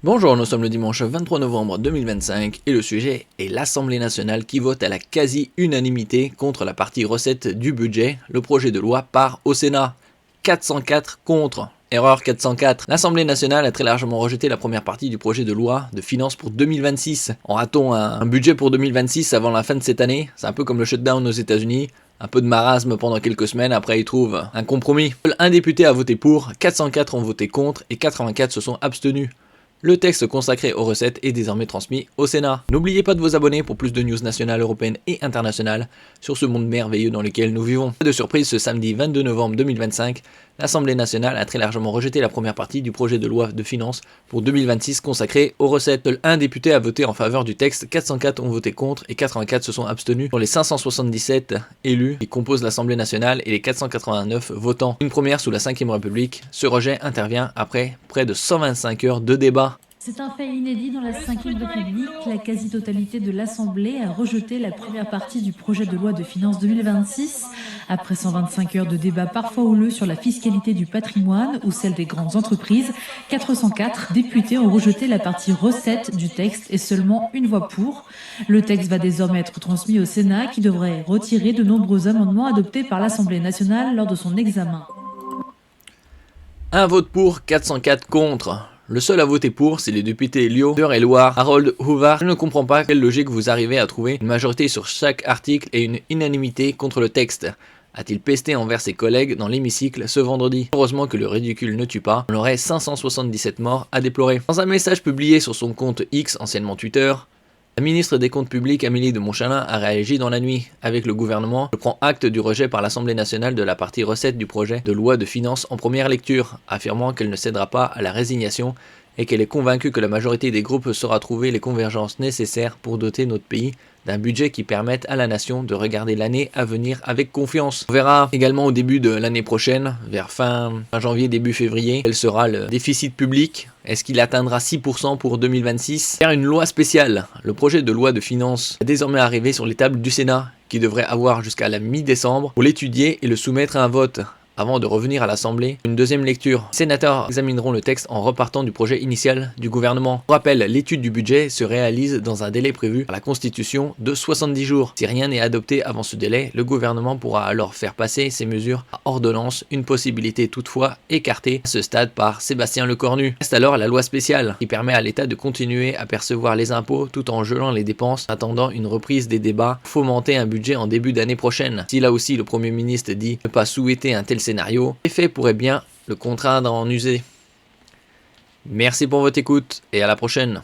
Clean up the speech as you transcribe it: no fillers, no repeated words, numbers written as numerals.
Bonjour, nous sommes le dimanche 23 novembre 2025 et le sujet est l'Assemblée nationale qui vote à la quasi-unanimité contre la partie recette du budget. Le projet de loi part au Sénat. 404 contre. Erreur 404. L'Assemblée nationale a très largement rejeté la première partie du projet de loi de finances pour 2026. Aura-t-on un budget pour 2026 avant la fin de cette année? C'est un peu comme le shutdown aux États-Unis. Un peu de marasme pendant quelques semaines, après ils trouvent un compromis. Seul un député a voté pour, 404 ont voté contre et 84 se sont abstenus. Le texte consacré aux recettes est désormais transmis au Sénat. N'oubliez pas de vous abonner pour plus de news nationales, européennes et internationales sur ce monde merveilleux dans lequel nous vivons. Pas de surprise, ce samedi 22 novembre 2025, l'Assemblée nationale a très largement rejeté la première partie du projet de loi de finances pour 2026 consacré aux recettes. Seul un député a voté en faveur du texte, 404 ont voté contre et 84 se sont abstenus sur les 577 élus qui composent l'Assemblée nationale et les 489 votants. Une première sous la 5ème République, ce rejet intervient après près de 125 heures de débat. C'est un fait inédit dans la Ve République. La quasi-totalité de l'Assemblée a rejeté la première partie du projet de loi de finances 2026. Après 125 heures de débat parfois houleux sur la fiscalité du patrimoine ou celle des grandes entreprises, 404 députés ont rejeté la partie recette du texte et seulement une voix pour. Le texte va désormais être transmis au Sénat qui devrait retirer de nombreux amendements adoptés par l'Assemblée nationale lors de son examen. Un vote pour, 404 contre. Le seul à voter pour, c'est les députés Lio, Eure-et-Loire, Harold Houvard. Je ne comprends pas quelle logique vous arrivez à trouver une majorité sur chaque article et une unanimité contre le texte. A-t-il pesté envers ses collègues dans l'hémicycle ce vendredi? Heureusement que le ridicule ne tue pas, on aurait 577 morts à déplorer. Dans un message publié sur son compte X, anciennement Twitter, la ministre des Comptes publics, Amélie de Montchalin, a réagi dans la nuit. Avec le gouvernement, je prends acte du rejet par l'Assemblée nationale de la partie recette du projet de loi de finances en première lecture, affirmant qu'elle ne cédera pas à la résignation et qu'elle est convaincue que la majorité des groupes saura trouver les convergences nécessaires pour doter notre pays d'un budget qui permette à la nation de regarder l'année à venir avec confiance. On verra également au début de l'année prochaine, vers fin janvier, début février, quel sera le déficit public. Est-ce qu'il atteindra 6% pour 2026? Faire une loi spéciale. Le projet de loi de finances est désormais arrivé sur les tables du Sénat, qui devrait avoir jusqu'à la mi-décembre pour l'étudier et le soumettre à un vote, avant de revenir à l'Assemblée. Une deuxième lecture. Les sénateurs examineront le texte en repartant du projet initial du gouvernement. Pour rappel, l'étude du budget se réalise dans un délai prévu par la Constitution de 70 jours. Si rien n'est adopté avant ce délai, le gouvernement pourra alors faire passer ces mesures à ordonnance, une possibilité toutefois écartée à ce stade par Sébastien Lecornu. Reste alors la loi spéciale, qui permet à l'État de continuer à percevoir les impôts tout en gelant les dépenses, attendant une reprise des débats, fomenter un budget en début d'année prochaine. Si là aussi le Premier ministre dit ne pas souhaiter un tel scénario, l'effet pourrait bien le contraindre à en user. Merci pour votre écoute et à la prochaine.